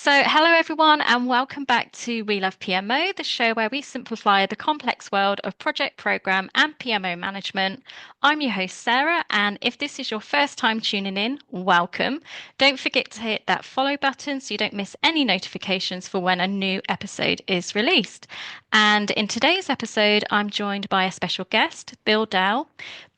Hello everyone, and welcome back to We Love PMO, the show where we simplify the complex world of project, program, and PMO management. I'm your host, Sarah, and if this is your first time tuning in, welcome. Don't forget to hit that follow button so you don't miss any notifications for when a new episode is released. And in today's episode, I'm joined by a special guest, Bill Dow.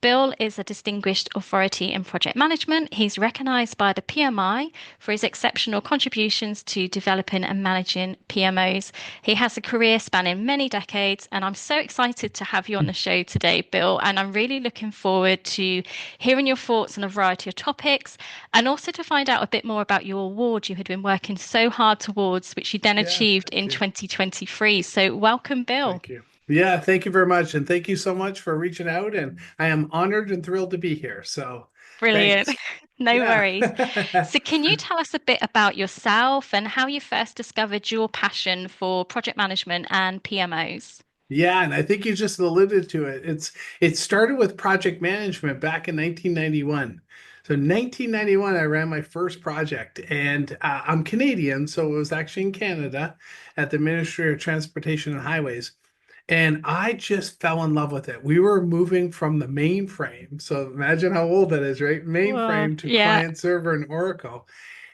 Bill is a distinguished authority in project management. He's recognized by the PMI for his exceptional contributions to developing and managing PMOs. He has a career spanning many decades, and I'm so excited to have you on the show today, Bill. And I'm really looking forward to hearing your thoughts on a variety of topics and also to find out a bit more about your award you had been working so hard towards, which you then Yeah, achieved thank in you. 2023. So, welcome, Bill. Thank you. Yeah, thank you very much. And thank you so much for reaching out. And I am honored and thrilled to be here. So Brilliant. thanks. No Yeah. worries. So, can you tell us a bit about yourself and how you first discovered your passion for project management and PMOs? Yeah, and I think you just alluded to it. It started with project management back in 1991. So 1991, I ran my first project, and I'm Canadian, so it was actually in Canada at the Ministry of Transportation and Highways. And I just fell in love with it. We were moving from the mainframe. So imagine how old that is, right? Well, Mainframe to yeah. client server and Oracle.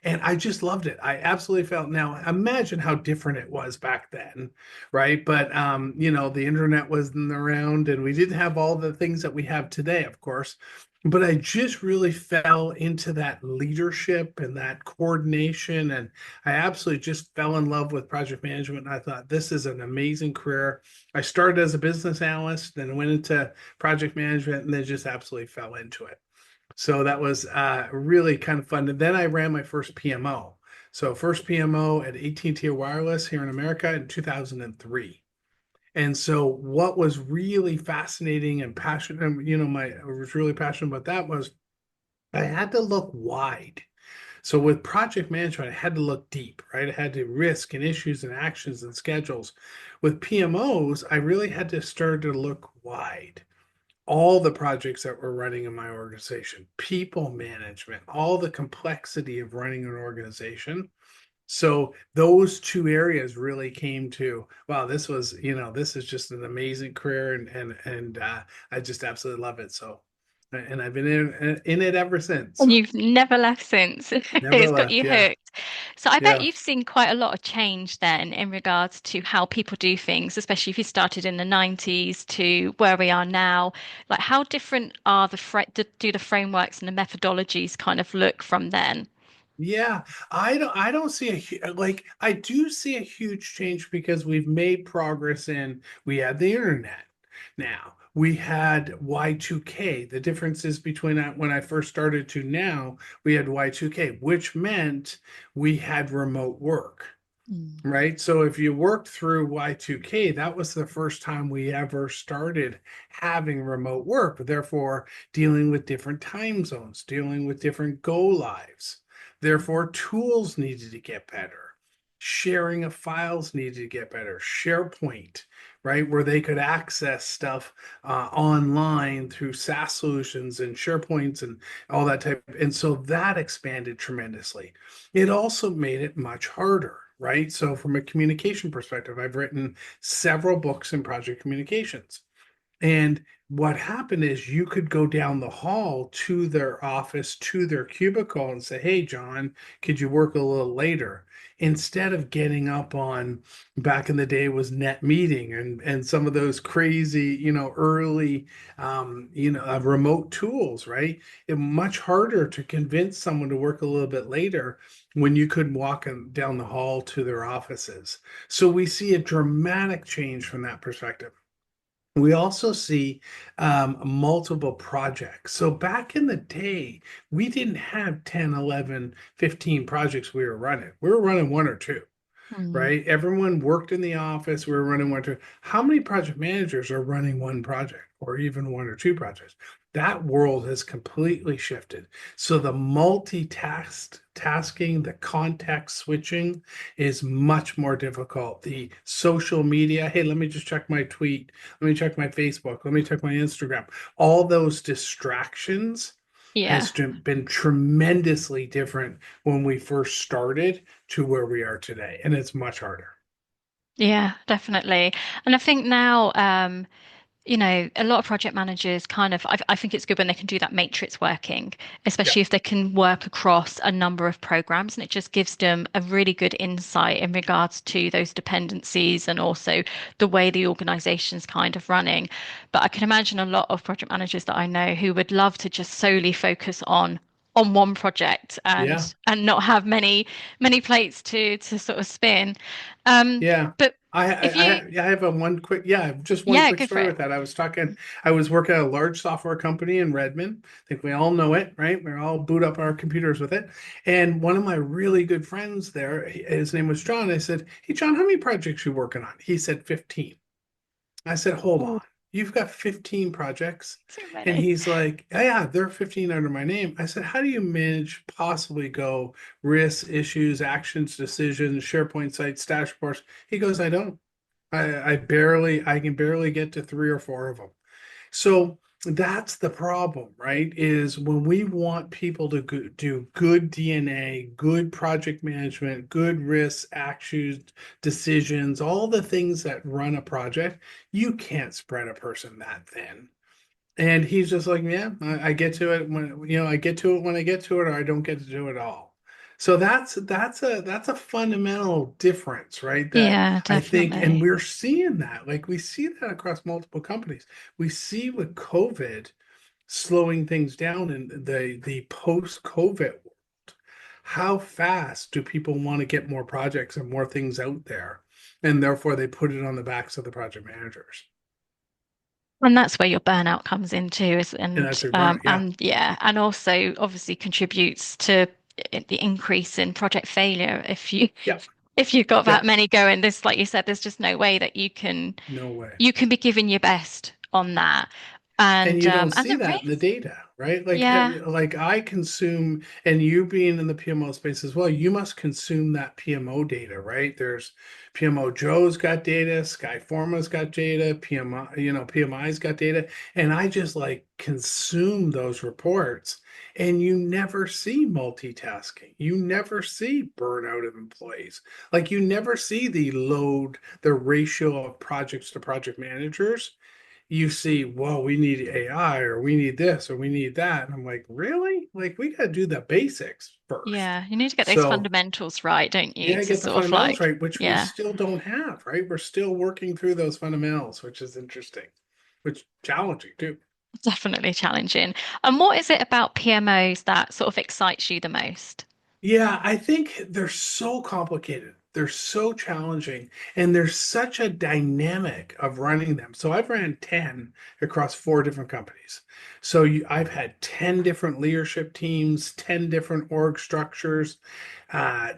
And I just loved it. I absolutely felt now imagine how different it was back then, right? But the internet wasn't around and we didn't have all the things that we have today, of course. But I just really fell into that leadership and that coordination. And I absolutely just fell in love with project management. And I thought this is an amazing career. I started as a business analyst, then went into project management, and then just absolutely fell into it. So that was really kind of fun. And then I ran my first PMO. So first PMO at AT&T Wireless here in America in 2003. And so what was really fascinating and passionate, I was really passionate about that was I had to look wide. So with project management, I had to look deep, right? I had to risk and issues and actions and schedules. With PMOs, I really had to start to look wide. All the projects that were running in my organization, people management, all the complexity of running an organization. So those two areas really came to, wow, this is just an amazing career and I just absolutely love it. So and I've been in it ever since. And So you've never left since. never It's got left. you Yeah. hooked. So I bet Yeah. you've seen quite a lot of change then in regards to how people do things, especially if you started in the 90s to where we are now. Like how different are do the frameworks and the methodologies kind of look from then? Yeah, I don't see like I do see a huge change because we've made progress in we had the internet. Now, we had Y2K. The differences between when I first started to now, we had Y2K, which meant we had remote work, Mm. right? So if you worked through Y2K, that was the first time we ever started having remote work, therefore dealing with different time zones, dealing with different go lives. Therefore, tools needed to get better. Sharing of files needed to get better. SharePoint, right, where they could access stuff online through SaaS solutions and SharePoints and all that type. And so that expanded tremendously. It also made it much harder, right? So, from a communication perspective, I've written several books in project communications. And what happened is you could go down the hall to their office, to their cubicle, and say, "Hey, John, could you work a little later?" Instead of getting up on back in the day was net meeting and some of those crazy, early, remote tools, right? It much harder to convince someone to work a little bit later when you could walk down the hall to their offices. So we see a dramatic change from that perspective. We also see multiple projects. So back in the day, we didn't have 10, 11, 15 projects we were running. We were running one or two, Mm. right? Everyone worked in the office. We were running one or two. How many project managers are running one project or even one or two projects? That world has completely shifted. So the tasking, the context switching is much more difficult. The social media, hey, let me just check my tweet. Let me check my Facebook. Let me check my Instagram. All those distractions Yeah. been tremendously different when we first started to where we are today. And it's much harder. Yeah, definitely. And I think now, a lot of project managers I think it's good when they can do that matrix working, Yeah. especially if they can work across a number of programs, and it just gives them a really good insight in regards to those dependencies and also the way the organization's kind of running. But I can imagine a lot of project managers that I know who would love to just solely focus on one project Yeah. and not have many plates to sort of spin. Um, Yeah. but I, if I, you, I have a one quick, yeah, just one yeah, quick go for story it. with that. I was working at a large software company in Redmond. I think we all know it, right? We all boot up our computers with it. And one of my really good friends there, his name was John. I said, "Hey, John, how many projects you working on?" He said, 15. I said, "Hold on. Oh, You've got 15 projects?" so And many. he's like, "Yeah, yeah, there are 15 under my name." I said, "How do you manage possibly go risks, issues, actions, decisions, SharePoint sites, dashboards?" He goes, "I don't. I can barely get to three or four of them." So that's the problem, right? Is when we want people to do good DNA, good project management, good risks, actions, decisions, all the things that run a project, you can't spread a person that thin. And he's just like, "Yeah, I get to it when I get to it when I get to it, or I don't get to do it all." So that's a fundamental difference, right? That Yeah, I think, and definitely. we're seeing that, like we see that across multiple companies. We see with COVID slowing things down in the post-COVID world. How fast do people want to get more projects and more things out there? And therefore they put it on the backs of the project managers. And that's where your burnout comes into is And that's your burnout. Yeah. and yeah, and also obviously contributes to the increase in project failure Yeah. if you've got Yeah. that many going. This, like you said, there's just no way that No way. you can be giving your best on that. And you don't And see the that in the risk, data, right? yeah, Like I consume, and you being in the PMO space as well, you must consume that PMO data, right? There's PMO Joe's got data, Skyforma's got data, PMI, PMI's got data, and I just like consume those reports. And you never see multitasking. You never see burnout of employees. Like you never see the ratio of projects to project managers. You see, "Whoa, we need AI or we need this or we need that." And I'm like, really? Like, we got to do the basics first. yeah, you need to get those So, fundamentals right, don't you? yeah, To get the sort of fundamentals like, right, which we yeah, still don't have, right? We're still working through those fundamentals, which is interesting, which challenging too. definitely challenging. And what is it about PMOs that sort of excites you the most? Yeah, I think they're so complicated. They're so challenging, and there's such a dynamic of running them. So I've ran 10 across four different companies. So I've had 10 different leadership teams, 10 different org structures,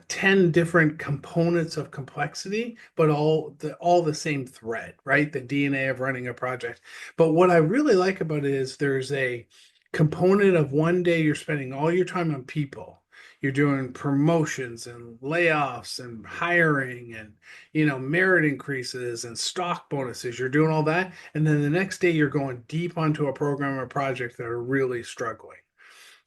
10 different components of complexity, but all the same thread, right? The DNA of running a project. But what I really like about it is there's a component of one day you're spending all your time on people. You're doing promotions and layoffs and hiring and merit increases and stock bonuses. You're doing all that, and then the next day you're going deep onto a program or project that are really struggling.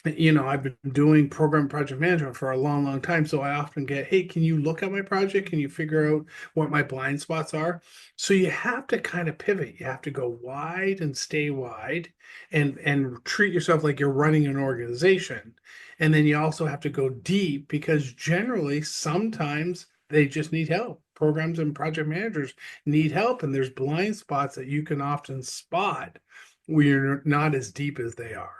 I've been doing program project management for a long, long time. So I often get, "Hey, can you look at my project? Can you figure out what my blind spots are?" So you have to kind of pivot. You have to go wide and stay wide and treat yourself like you're running an organization. And then you also have to go deep because generally sometimes they just need help. Programs and project managers need help, and there's blind spots that you can often spot where you're not as deep as they are.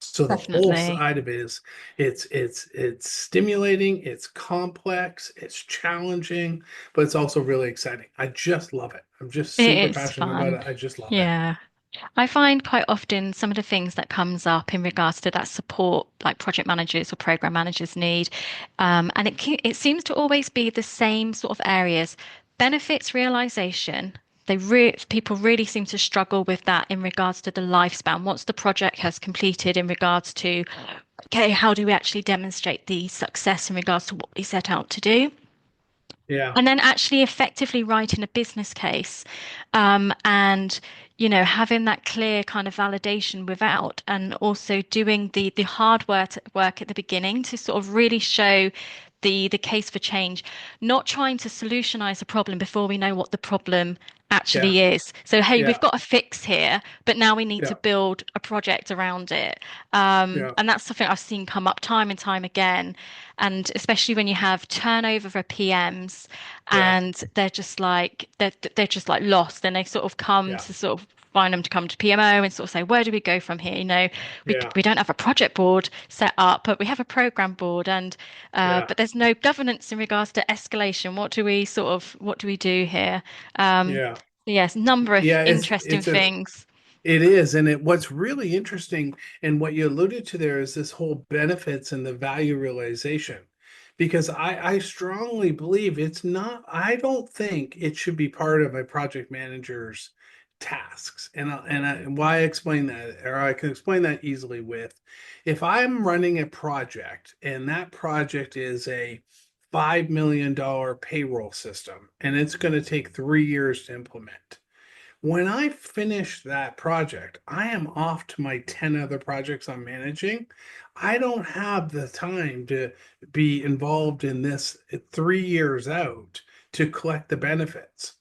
So the whole Definitely. side of it is it's stimulating, it's complex, it's challenging, but it's also really exciting. I just love it. I'm just It super is passionate about fun. it. I just love it. Yeah. I find quite often some of the things that comes up in regards to that support, like project managers or program managers need, and it seems to always be the same sort of areas. Benefits realization. People really seem to struggle with that in regards to the lifespan. Once the project has completed, in regards to, okay, how do we actually demonstrate the success in regards to what we set out to do? Yeah. And then actually effectively writing a business case, and having that clear kind of validation without, and also doing the hard work at the beginning to sort of really show the case for change, not trying to solutionize a problem before we know what the problem Yeah. actually is. So, hey, we've Yeah. got a fix here, but now we need to Yeah. build a project around it. Yeah. And that's something I've seen come up time and time again. And especially when you have turnover for PMs Yeah. and they're just like lost, and they sort of come Yeah. to sort of find them to come to PMO and sort of say, where do we go from here? We Yeah. we don't have a project board set up, but we have a program board, and Yeah. but there's no governance in regards to escalation. What do we do here? Um, Yeah. yes, number of Yeah. interesting things. It is, and what's really interesting and what you alluded to there is this whole benefits and the value realization. Because I strongly believe it's not, I don't think it should be part of a project manager's tasks. And why I explain that, or I can explain that easily with, if I'm running a project and that project is a $5 million payroll system and it's going to take 3 years to implement, when I finish that project, I am off to my 10 other projects I'm managing. I don't have the time to be involved in this 3 years out to collect the benefits,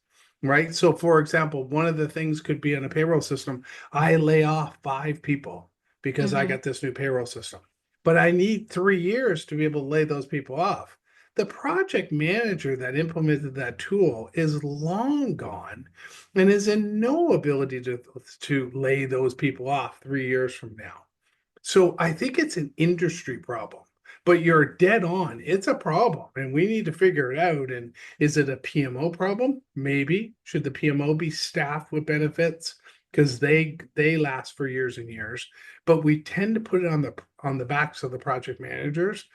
right? So, for example, one of the things could be in a payroll system, I lay off 5 people because I Hmm. got this new payroll system, but I need 3 years to be able to lay those people off. The project manager that implemented that tool is long gone and is in no ability to lay those people off 3 years from now. So I think it's an industry problem, but you're dead on. It's a problem, and we need to figure it out. And is it a PMO problem? Maybe. Should the PMO be staffed with benefits? Because they last for years and years, but we tend to put it on the backs of the project managers,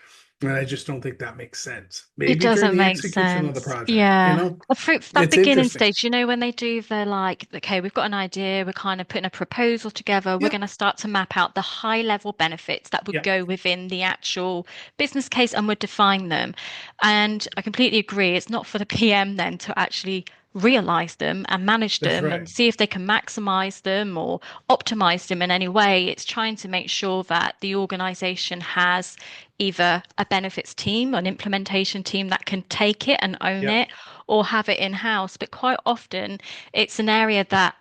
and I just don't think that makes sense. It Maybe during doesn't the make execution of the sense. project, Yeah. For that it's beginning interesting. stage, when they do the like, okay, we've got an idea, we're kind of putting a proposal together, we're Yeah, going to start to map out the high level benefits that would yeah, go within the actual business case and would define them. And I completely agree. It's not for the PM then to actually realize them and manage that's them right. and see if they can maximize them or optimize them in any way. It's trying to make sure that the organization has either a benefits team, an implementation team that can take it and own Yeah, it, or have it in-house. But quite often, it's an area that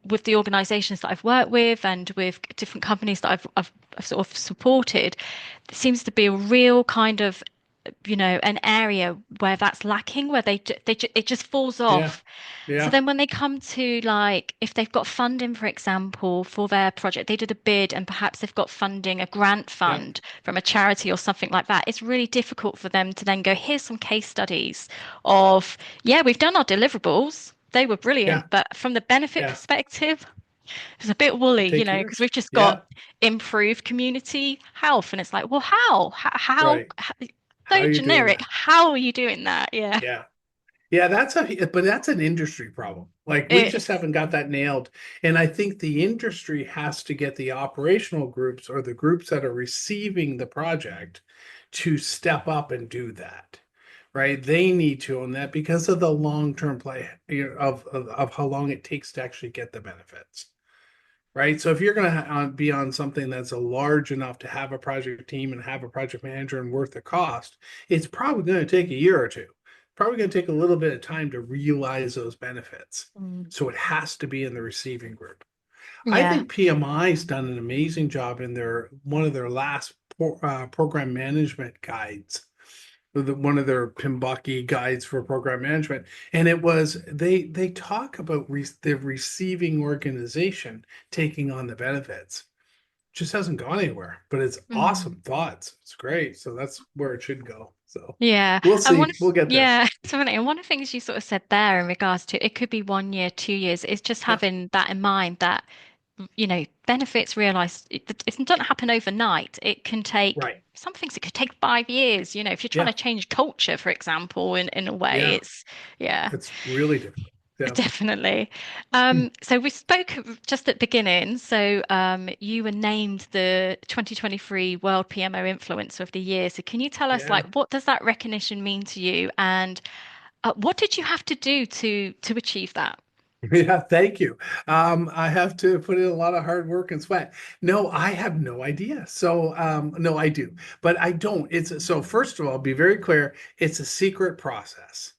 with the organizations that I've worked with and with different companies that I've sort of supported, there seems to be a real kind of an area where that's lacking, where it just falls yeah, off. So yeah, then when they come to like, if they've got funding, for example, for their project, they did a bid and perhaps they've got funding, a grant yeah, fund from a charity or something like that. It's really difficult for them to then go, here's some case studies of, yeah, we've done our deliverables. They were yeah, brilliant, but from the benefit yeah. perspective, it's a bit woolly, Take because yours. we've just Yeah, got improved community health. And it's like, well, how? right. How So are you doing generic. that? How are you doing that? Yeah. Yeah. Yeah, but that's an industry problem. Like we It just is. haven't got that nailed. And I think the industry has to get the operational groups or the groups that are receiving the project to step up and do that. Right? They need to own that because of the long-term play, of how long it takes to actually get the benefits. Right? So if you're going to be on something that's a large enough to have a project team and have a project manager and worth the cost, it's probably going to take a year or two. Probably going to take a little bit of time to realize those benefits. Mm. So it has to be in the receiving group. I Yeah. think PMI's done an amazing job in their one of their last program management guides, one of their Pimbaki guides for program management, and it was they talk about the receiving organization taking on the benefits. Just hasn't gone anywhere, but it's Mm. awesome thoughts. It's great, so that's where it should go. So Yeah. we'll And see. We'll get there. definitely. And one of the things you sort of said there in regards to it could be 1 year, 2 years, is just Yeah, having that in mind that, benefits realized it doesn't happen overnight. It can take right. some things, it could take 5 years. If you're trying to Yeah, change culture, for example, in a way, yeah. yeah. It's really difficult. Yeah, Definitely. So we spoke just at the beginning. So you were named the 2023 World PMO Influencer of the Year. So can you tell us, yeah. like, what does that recognition mean to you, and what did you have to do to achieve that? Yeah, thank you. I have to put in a lot of hard work and sweat. No, I have no idea. So, no, I do, but I don't. It's so first of all, be very clear, it's a secret process.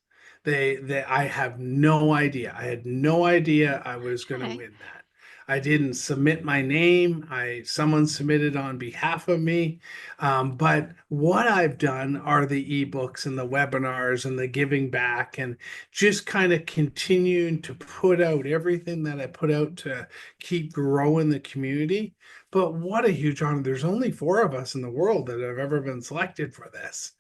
I have no idea. I had no idea I was going to Okay. win that. I didn't submit my name. Someone submitted on behalf of me. But what I've done are the ebooks and the webinars and the giving back and just kind of continuing to put out everything that I put out to keep growing the community. But what a huge honor. There's only four of us in the world that have ever been selected for this.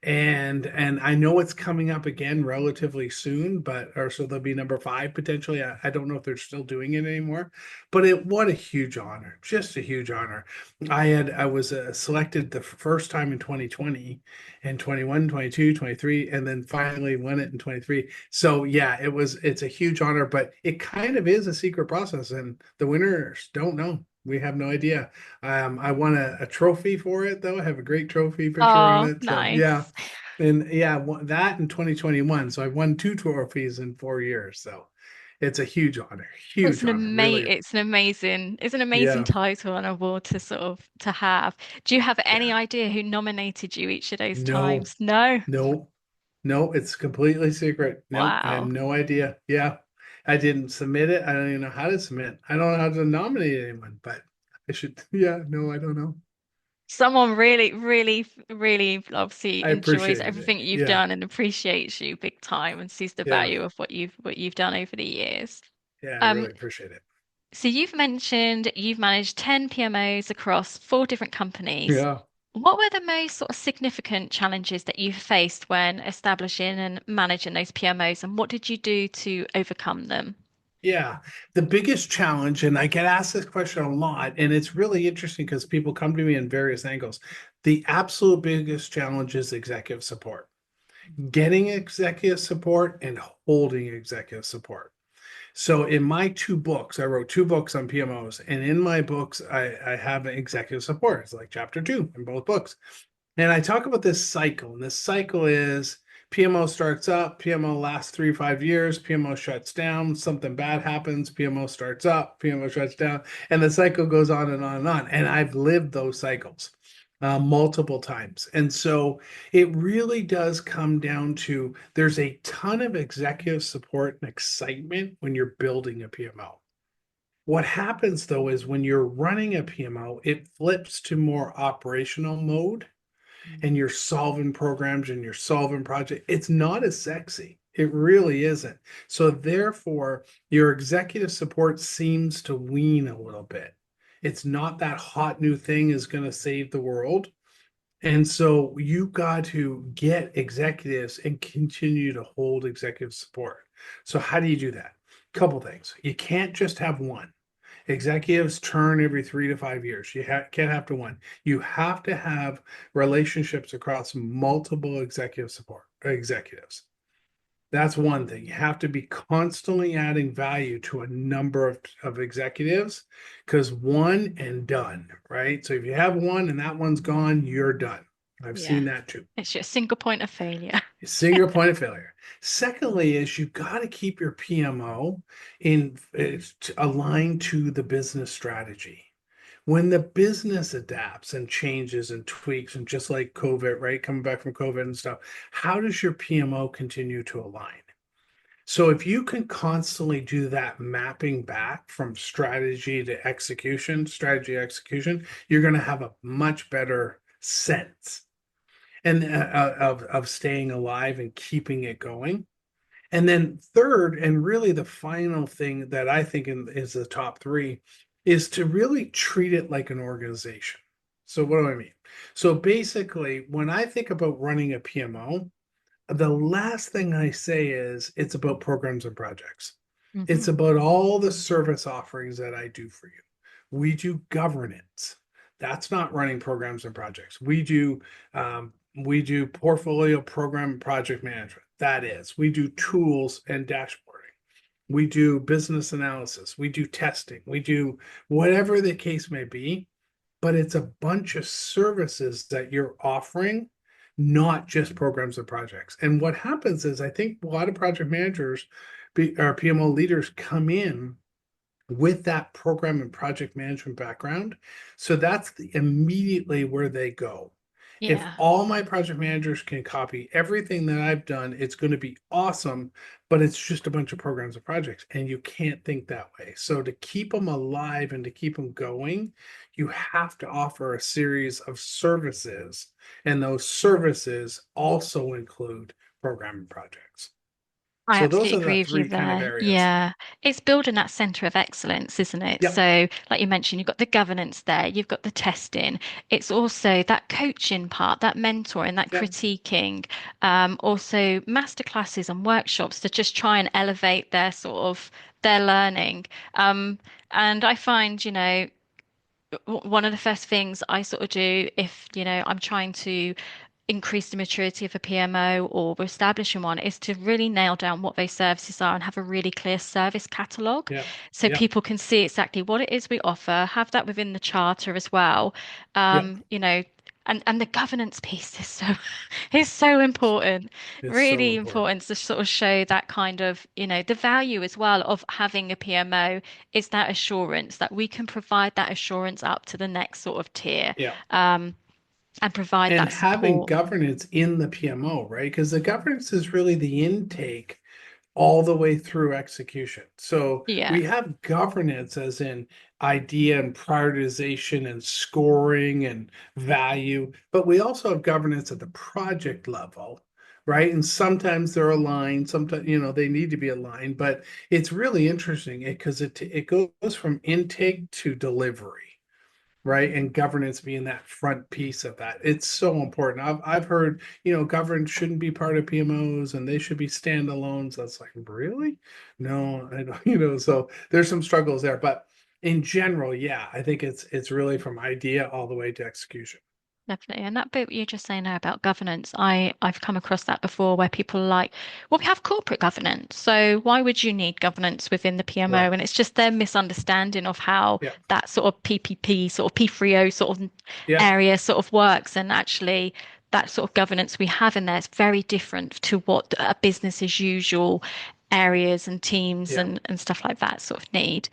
And I know it's coming up again relatively soon, but or so there'll be number five potentially. I don't know if they're still doing it anymore, but what a huge honor, just a huge honor. I was selected the first time in 2020 and 21, 22, 23, and then finally won it in 23. So yeah, it's a huge honor, but it kind of is a secret process and the winners don't know. We have no idea. I won a trophy for it though. I have a great trophy picture on Oh, it. So yeah. nice. And yeah, that in 2021. So I've won two trophies in 4 years. So it's a huge honor, really. It's an amazing Yeah. title and award to sort of to have. Do you have any Yeah. idea who nominated you each of those No, times? No. no, no, it's completely secret. Nope, I have Wow. no idea. Yeah. I didn't submit it. I don't even know how to submit. I don't know how to nominate anyone, but I should. Yeah, no, I don't know. Someone really, really, really obviously I enjoys appreciate it. everything you've Yeah. done and appreciates you big time and sees the Yeah. value of what you've done over the years. Yeah, I Um, really appreciate it. so you've mentioned you've managed 10 PMOs across four different companies. Yeah. What were the most sort of significant challenges that you faced when establishing and managing those PMOs, and what did you do to overcome them? Yeah. The biggest challenge, and I get asked this question a lot, and it's really interesting because people come to me in various angles. The absolute biggest challenge is executive support, getting executive support and holding executive support. So in my two books, I wrote two books on PMOs, and in my books, I have executive support. It's like chapter two in both books. And I talk about this cycle, and this cycle is PMO starts up, PMO lasts 3 to 5 years, PMO shuts down, something bad happens, PMO starts up, PMO shuts down, and the cycle goes on and on and on. And I've lived those cycles multiple times. And so it really does come down to there's a ton of executive support and excitement when you're building a PMO. What happens though is when you're running a PMO, it flips to more operational mode and you're solving programs and you're solving projects. It's not as sexy. It really isn't. So therefore, your executive support seems to wean a little bit. It's not that hot new thing is going to save the world. And so you got to get executives and continue to hold executive support. So how do you do that? Couple things. You can't just have one. Executives turn every 3 to 5 years. Can't have to one. You have to have relationships across multiple executive support executives. That's one thing. You have to be constantly adding value to a number of executives because one and done, right? So if you have one and that one's gone, you're done. I've Yeah, seen that too. it's your single point of failure. Single point of failure. Secondly, is you got to keep your PMO aligned to the business strategy. When the business adapts and changes and tweaks, and just like COVID, right, coming back from COVID and stuff, how does your PMO continue to align? So if you can constantly do that mapping back from strategy execution, you're going to have a much better sense and of staying alive and keeping it going. And then third, and really the final thing that I think is the top three, is to really treat it like an organization. So what do I mean? So basically, when I think about running a PMO, the last thing I say is it's about programs and projects. It's Hmm. about all the service offerings that I do for you. We do governance. That's not running programs and projects. We do portfolio program and project management. That is. We do tools and dashboarding. We do business analysis. We do testing. We do whatever the case may be, but it's a bunch of services that you're offering, not just programs and projects. And what happens is, I think a lot of project managers, our PMO leaders come in with that program and project management background. So that's immediately where they go. If Yeah. all my project managers can copy everything that I've done, it's going to be awesome, but it's just a bunch of programs and projects, and you can't think that way. So to keep them alive and to keep them going, you have to offer a series of services, and those services also include program and projects. I So those absolutely are the agree with you three kind of there. areas. Yeah. It's building that center of excellence, isn't it? Yep, So, like you mentioned, you've got the governance there, you've got the testing. It's also that coaching part, that mentoring, that yep, critiquing, also masterclasses and workshops to just try and elevate their sort of their learning. Um, and I find, one of the first things I sort of do if, I'm trying to increase the maturity of a PMO or we're establishing one is to really nail down what those services are and have a really clear service catalogue yep, so yep, people can see exactly what it is we offer, have that within the charter as well. yep. And the governance piece is so is so important, It's so really important. important to sort of show that kind of, the value as well of having a PMO is that assurance that we can provide that assurance up to the next sort of tier, Yeah. and provide And that having support. governance in the PMO, right? Because the governance is really the intake all the way through execution. So Yeah. we have governance as in idea and prioritization and scoring and value, but we also have governance at the project level, right? And sometimes they're aligned, sometimes, they need to be aligned, but it's really interesting because it goes from intake to delivery, right? And governance being that front piece of that. It's so important. I've heard, governance shouldn't be part of PMOs and they should be standalones. That's like, really? No, I don't, so there's some struggles there. But in general, yeah, I think it's really from idea all the way to execution. Definitely. And that bit you're just saying there about governance, I've come across that before where people are like, well, we have corporate governance. So why would you need governance within the PMO? Right. And it's just their misunderstanding of how Yeah. that sort of PPP, sort of P3O sort of Yeah. area sort of works. And actually that sort of governance we have in there is very different to what a business as usual areas and teams Yeah. and stuff like that sort of need.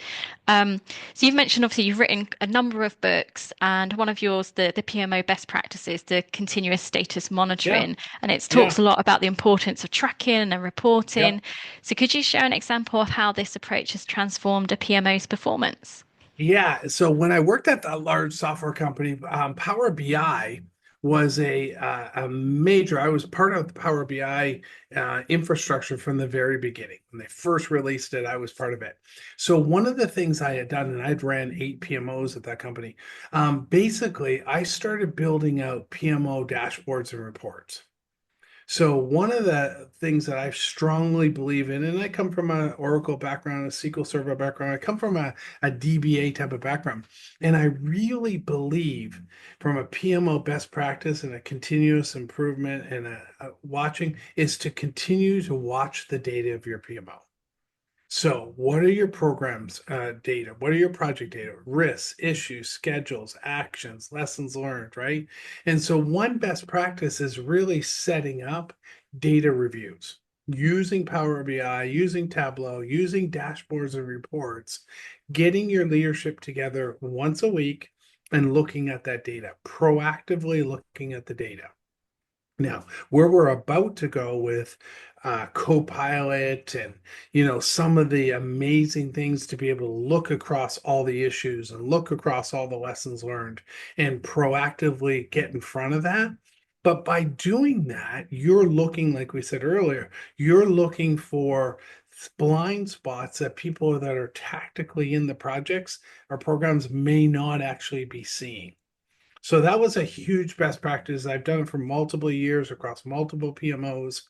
Um, so you've mentioned obviously you've written a number of books, and one of yours, the PMO best practices, the continuous status Yeah. monitoring, and it Yeah. talks a lot about the importance of tracking and reporting. Yep. So could you share an example of how this approach has transformed a PMO's performance? Yeah. So when I worked at that large software company, Power BI was a major. I was part of the Power BI infrastructure from the very beginning. When they first released it, I was part of it. So one of the things I had done, and I'd ran 8 PMOs at that company. Basically, I started building out PMO dashboards and reports. So one of the things that I strongly believe in, and I come from an Oracle background, a SQL Server background, I come from a DBA type of background, and I really believe from a PMO best practice and a continuous improvement and a watching is to continue to watch the data of your PMO. So, what are your programs data? What are your project data? Risks, issues, schedules, actions, lessons learned, right? And so, one best practice is really setting up data reviews using Power BI, using Tableau, using dashboards and reports, getting your leadership together once a week and looking at that data, proactively looking at the data. Now, where we're about to go with Copilot and some of the amazing things to be able to look across all the issues and look across all the lessons learned and proactively get in front of that. But by doing that, you're looking, like we said earlier, you're looking for blind spots that people that are tactically in the projects or programs may not actually be seeing. So that was a huge best practice. I've done it for multiple years across multiple PMOs,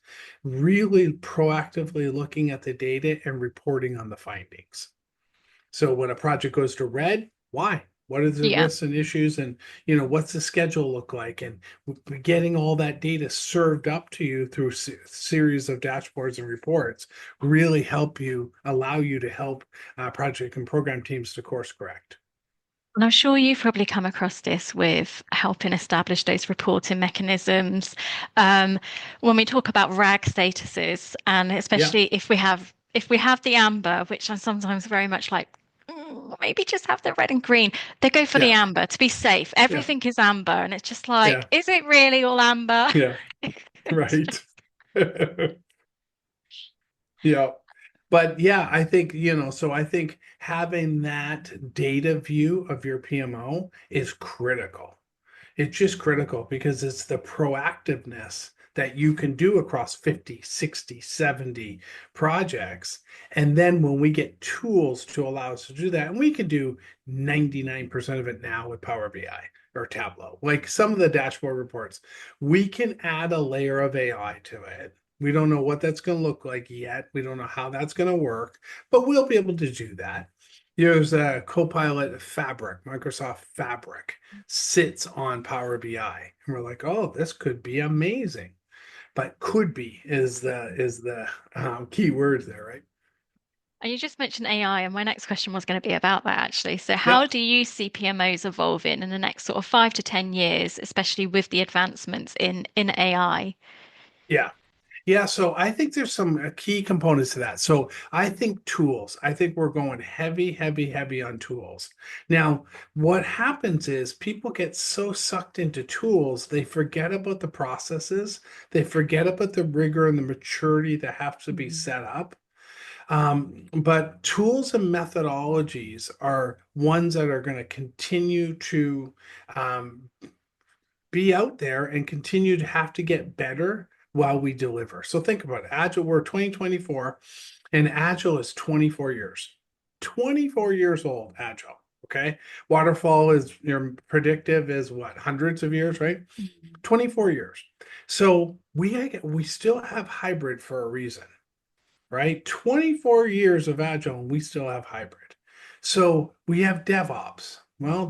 really proactively looking at the data and reporting on the findings. So when a project goes to red, why? What are the Yeah. risks and issues, and what's the schedule look like? And getting all that data served up to you through series of dashboards and reports really allow you to help project and program teams to course correct. And I'm sure you've probably come across this with helping establish those reporting mechanisms. Um, when we talk about RAG statuses, and Yeah, especially if we have if we have the amber, which I'm sometimes very much like, maybe just have the red and green. They go for the Yeah, amber to be safe. yeah, Everything is amber, and it's just like, yeah, is it really all amber? yeah, It's right. just, Yeah. But yeah, I think, so I think having that data view of your PMO is critical. It's just critical because it's the proactiveness that you can do across 50, 60, 70 projects. And then when we get tools to allow us to do that, and we can do 99% of it now with Power BI or Tableau, like some of the dashboard reports, we can add a layer of AI to it. We don't know what that's going to look like yet. We don't know how that's going to work, but we'll be able to do that. There's a Copilot Fabric, Microsoft Fabric sits on Power BI. And we're like, oh, this could be amazing. But could be is the key words there, right? and you just mentioned AI, and my next question was going to be about that actually. So, how Yep. do you see PMOs evolving in the next sort of 5 to 10 years, especially with the advancements in AI? Yeah. Yeah, so I think there's some key components to that. So I think tools. I think we're going heavy, heavy, heavy on tools. Now, what happens is people get so sucked into tools, they forget about the processes, they forget about the rigor and the maturity that have to be Mhm. set up. But tools and methodologies are ones that are going to continue to um, be out there and continue to have to get better while we deliver. So think about it. Agile, we're 2024 and Agile is 24 years. 24 years old, Agile. Okay. Waterfall is your predictive is what, hundreds of years, right? Mhm. 24 years. So we still have hybrid for a reason, right? 24 years of Agile and we still have hybrid. So we have DevOps. Well,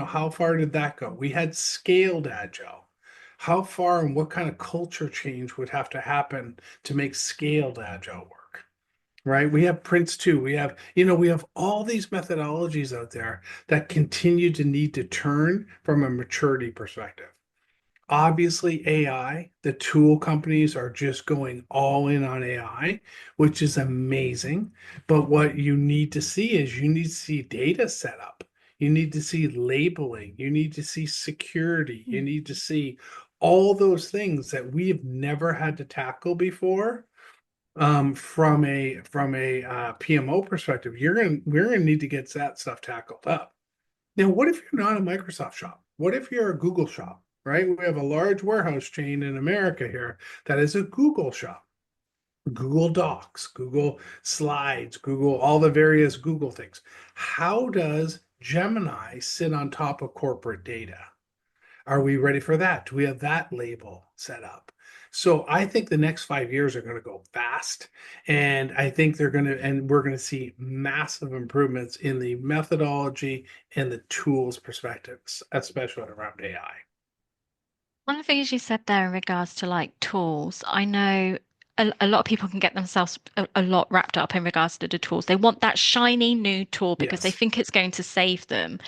how far did that go? We had scaled Agile. How far and what kind of culture change would have to happen to make scaled Agile work? Right? We have Prince 2. We have all these methodologies out there that continue to need to turn from a maturity perspective. Obviously, AI, the tool companies are just going all in on AI, which is amazing. But what you need to see is you need to see data set up. You need to see labeling. You need to see security. You need to see all those things that we've never had to tackle before. From a PMO perspective, we're gonna need to get that stuff tackled up. Now, what if you're not a Microsoft shop? What if you're a Google shop, right? We have a large warehouse chain in America here that is a Google shop. Google Docs, Google Slides, Google, all the various Google things. How does Gemini sit on top of corporate data? Are we ready for that? Do we have that label set up? So I think the next 5 years are going to go fast, and I think we're going to see massive improvements in the methodology and the tools perspectives, especially around AI. One of the things you said there in regards to like tools, I know a lot of people can get themselves a lot wrapped up in regards to the tools. They want that shiny new tool because they Yes. think it's going to save them,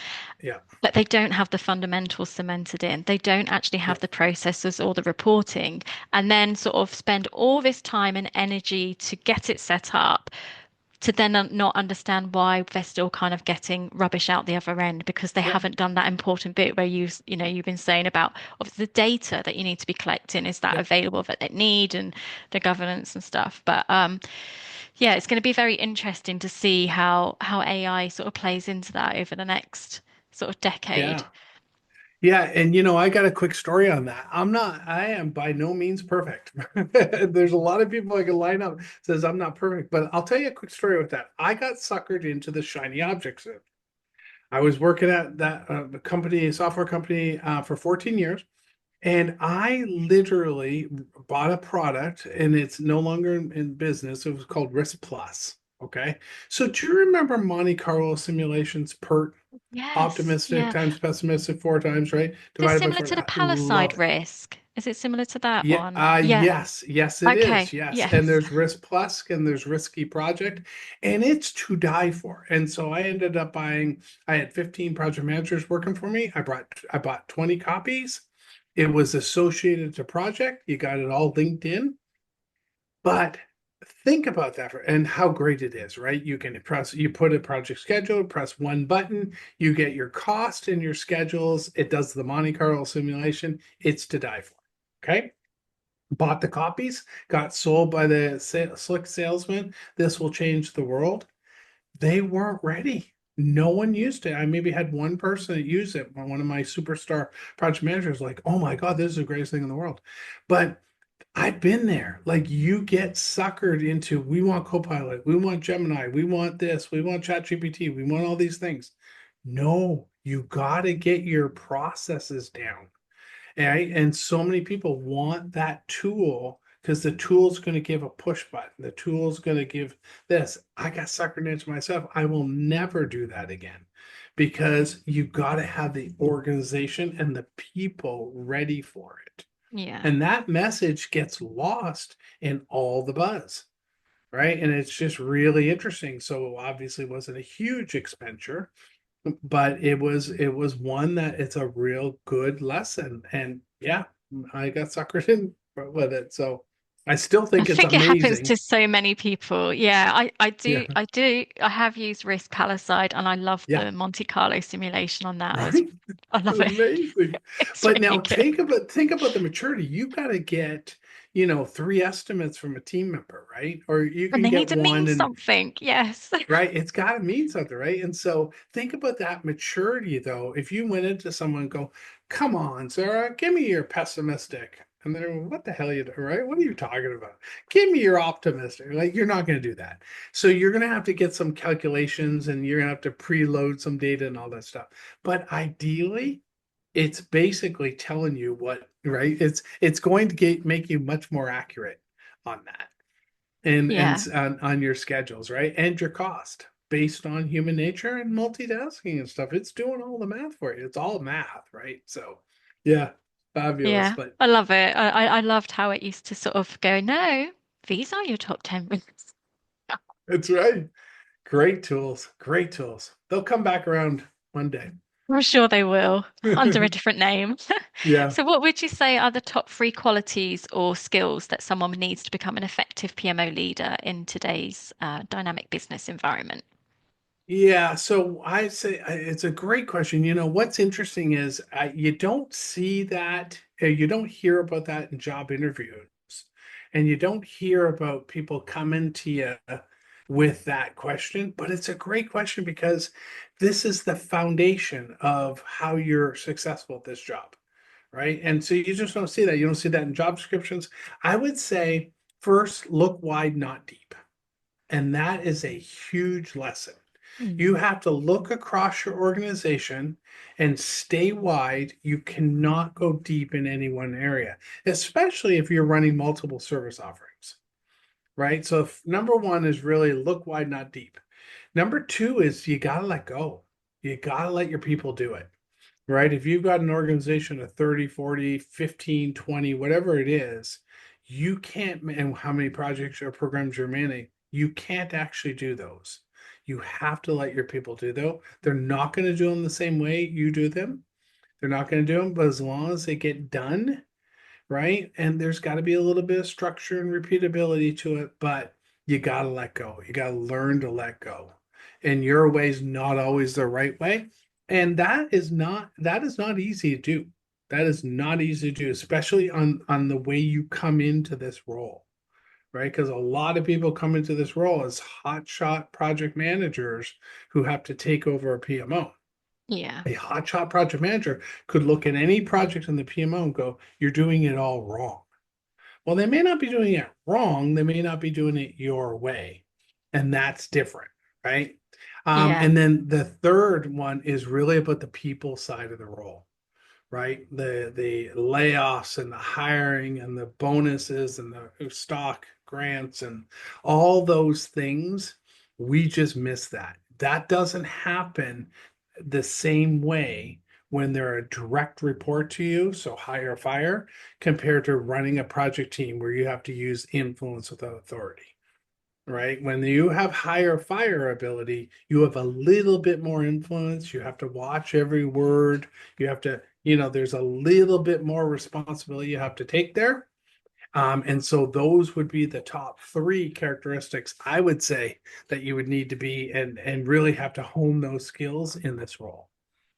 Yeah. but they don't have the fundamentals cemented in. They don't actually have Yep. the processes or the reporting, and then sort of spend all this time and energy to get it set up to then not understand why they're still kind of getting rubbish out the other end because they Yep. haven't done that important bit where you've been saying about of the data that you need to be collecting, is that Yep. available that they need, and the governance and stuff. But yeah, it's going to be very interesting to see how AI sort of plays into that over the next sort of decade. Yeah. Yeah, and I got a quick story on that. I am by no means perfect. There's a lot of people I can line up says I'm not perfect, but I'll tell you a quick story with that. I got suckered into the shiny object suit. I was working at that company, software company, for 14 years, and I literally bought a product, and it's no longer in business. It was called Risk Plus. Okay, so do you remember Monte Carlo simulations, PERT? Yes, Optimistic yeah. times pessimistic 4 times, right? Is it Divided by similar four. to the I love Palisade it. risk? Is it similar to that Yeah, one? Yeah. yes, it is. Okay. Yes. And Yes. there's Risk Plus and there's Risky Project, and it's to die for. And so I ended up I had 15 project managers working for me. I bought 20 copies. It was associated to project. You got it all linked in. But think about that and how great it is, right? You can press, you put a project schedule, press one button, you get your cost and your schedules. It does the Monte Carlo simulation. It's to die for. Okay. Bought the copies, got sold by the slick salesman. This will change the world. They weren't ready. No one used it. I maybe had one person that used it. One of my superstar project managers, like, oh my God, this is the greatest thing in the world. But I've been there. Like you get suckered into we want Copilot, we want Gemini, we want this, we want ChatGPT, we want all these things. No, you got to get your processes down. Right. And so many people want that tool because the tool's going to give a push button. The tool's going to give this. I got suckered into myself. I will never do that again because you got to have the organization and the people ready for it. Yeah. And that message gets lost in all the buzz, right? And it's just really interesting. So obviously it wasn't a huge expenditure, but it was one that it's a real good lesson. And yeah, I got suckered in with it. So I still I think it's think it happens amazing. to so many people. Yeah, Yeah, I have used Risk Palisade and I love yeah, the Monte Carlo simulation on that. right. I love it. Amazing. It's But really now good. think about the maturity. You got to get, three estimates from a team member, right? Or you And can they need get to mean one and something. Yes. right? It's got to mean something, right? And so think about that maturity, though. If you went into someone and go, "Come on, Sarah, give me your pessimistic," and they're, "What the hell are you doing, right? What are you talking about? Give me your optimistic." Like you're not going to do that. So you're going to have to get some calculations, and you're going to have to preload some data and all that stuff. But ideally, it's basically telling you what, right? It's going to make you much more accurate on that and Yeah. on your schedules, right? And your cost based on human nature and multitasking and stuff. It's doing all the math for you. It's all math, right? So yeah, fabulous. Yeah. But I love it. I loved how it used to sort of go, no, these are your top 10 risks. that's right. Great tools. Great tools. They'll come back around one day. I'm sure they will, under a different name. Yeah. So, what would you say are the top three qualities or skills that someone needs to become an effective PMO leader in today's dynamic business environment? Yeah, so I say it's a great question. What's interesting is you don't see that, you don't hear about that in job interviews, and you don't hear about people coming to you with that question. But it's a great question because this is the foundation of how you're successful at this job, right? And so you just don't see that. You don't see that in job descriptions. I would say first, look wide, not deep. And that is a huge lesson. Mm. You have to look across your organization and stay wide. You cannot go deep in any one area, especially if you're running multiple service offerings, right? So, number one is really look wide, not deep. Number two is you got to let go. You got to let your people do it, right? If you've got an organization of 30, 40, 15, 20, whatever it is, you can't, and how many projects or programs you're managing, you can't actually do those. You have to let your people do though. They're not going to do them the same way you do them. They're not going to do them, but as long as they get done, right? And there's got to be a little bit of structure and repeatability to it, but you got to let go. You got to learn to let go. And your way is not always the right way. And that is not easy to do. That is not easy to do, especially on the way you come into this role, right? Because a lot of people come into this role as hotshot project managers who have to take over a PMO. Yeah. A hotshot project manager could look at any project in the PMO and go, "You're doing it all wrong." Well, they may not be doing it wrong. They may not be doing it your way. And that's different, right? Yeah. And then the third one is really about the people side of the role, right? The layoffs and the hiring and the bonuses and the stock grants and all those things. We just miss that. That doesn't happen the same way when they're a direct report to you, so hire fire, compared to running a project team where you have to use influence without authority, right? When you have higher fire ability, you have a little bit more influence. You have to watch every word. You have to, there's a little bit more responsibility you have to take there. And so those would be the top three characteristics I would say that you would need to be and really have to hone those skills in this role.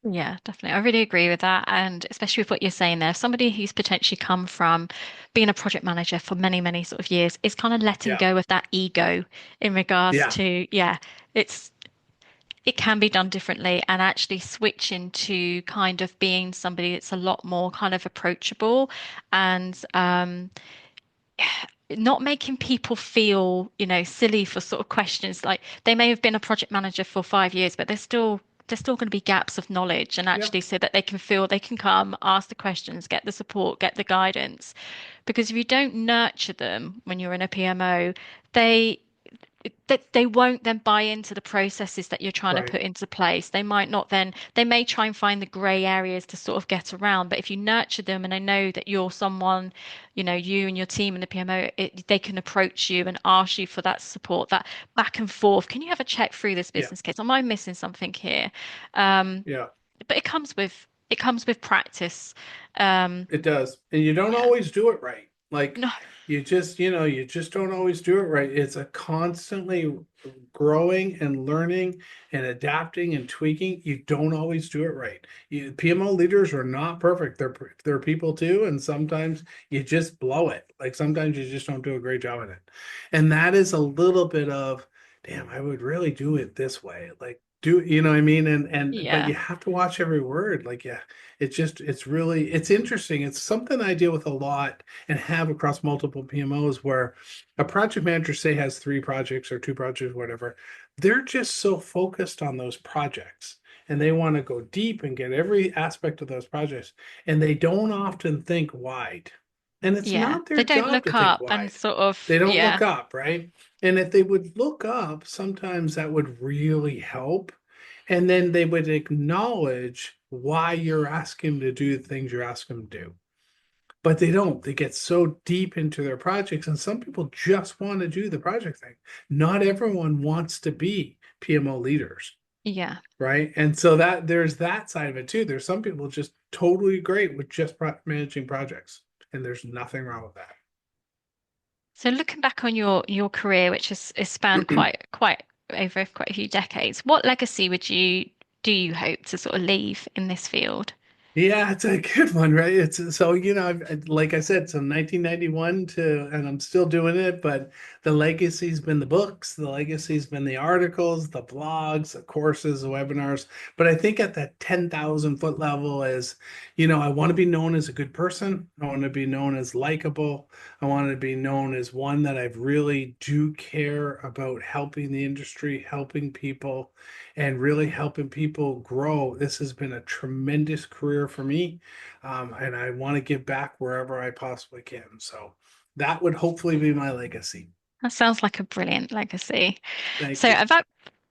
Yeah, definitely. I really agree with that. And especially with what you're saying there, somebody who's potentially come from being a project manager for many, many sort of years is kind of letting Yeah. go of that ego in regards Yeah. to, yeah, it's it can be done differently and actually switching to kind of being somebody that's a lot more kind of approachable and not making people feel, silly for sort of questions. Like they may have been a project manager for 5 years, but there's still going to be gaps of knowledge and Yeah. actually so that they can feel they can come, ask the questions, get the support, get the guidance. Because if you don't nurture them when you're in a PMO, they they won't then buy into the processes that you're trying to Right. put into place. They might not then, they may try and find the grey areas to sort of get around. But if you nurture them and they know that you're someone, you and your team in the PMO, they can approach you and ask you for that support, that back and forth. Can you have a check through this Yeah. business case? Am I missing something here? Um, Yeah. but it comes with practice. Um, It does. And you don't yeah. always do it right. Like No. you just don't always do it right. It's a constantly growing and learning and adapting and tweaking. You don't always do it right. PMO leaders are not perfect. They're people too, and sometimes you just blow it. Like sometimes you just don't do a great job at it. And that is a little bit of, damn, I would really do it this way. Like do you know what I mean? And but Yeah. you have to watch every word. Like yeah, it's interesting. It's something I deal with a lot and have across multiple PMOs where a project manager say has three projects or two projects, whatever. They're just so focused on those projects and they want to go deep and get every aspect of those projects. And they don't often think wide. And it's Yeah. not their They don't job to look think up and wide. sort They of, don't look yeah. up, right? And if they would look up, sometimes that would really help. And then they would acknowledge why you're asking them to do the things you're asking them to do. But they don't. They get so deep into their projects, and some people just want to do the project thing. Not everyone wants to be PMO leaders, Yeah. right? And so that there's that side of it too. There's some people just totally great with just managing projects, and there's nothing wrong with So looking back on your career, which is spanned that. quite over quite a few decades, what legacy do you hope to sort of leave in this field? Yeah, it's a good one, right? It's so like I said, so 1991 to, and I'm still doing it, but the legacy's been the books, the legacy's been the articles, the blogs, the courses, the webinars. But I think at that 10,000 foot level is, I want to be known as a good person. I want to be known as likable. I want to be known as one that I really do care about helping the industry, helping people and really helping people grow. This has been a tremendous career for me, and I want to give back wherever I possibly can. So that would hopefully be my legacy. That sounds like a brilliant legacy. Thank So you.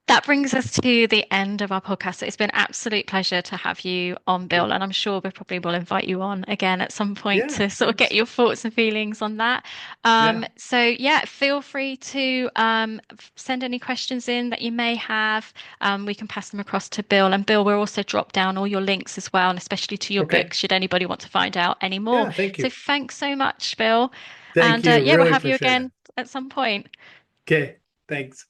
that brings us to the end of our podcast. It's been an absolute pleasure to have you on, Yeah. Bill, and I'm sure we probably will invite you on again at some point Yeah. to sort of get Thanks. your thoughts and feelings on that. Yeah. So yeah, feel free to send any questions in that you may have. We can pass them across to Bill, and Bill, we'll also drop down all your links as well, and especially to your Okay. books, should anybody want to find out any more. Yeah. Thank So you. thanks so much, Bill, Thank and you. yeah, we'll Really have you appreciate it. again at some point. Okay. Thanks.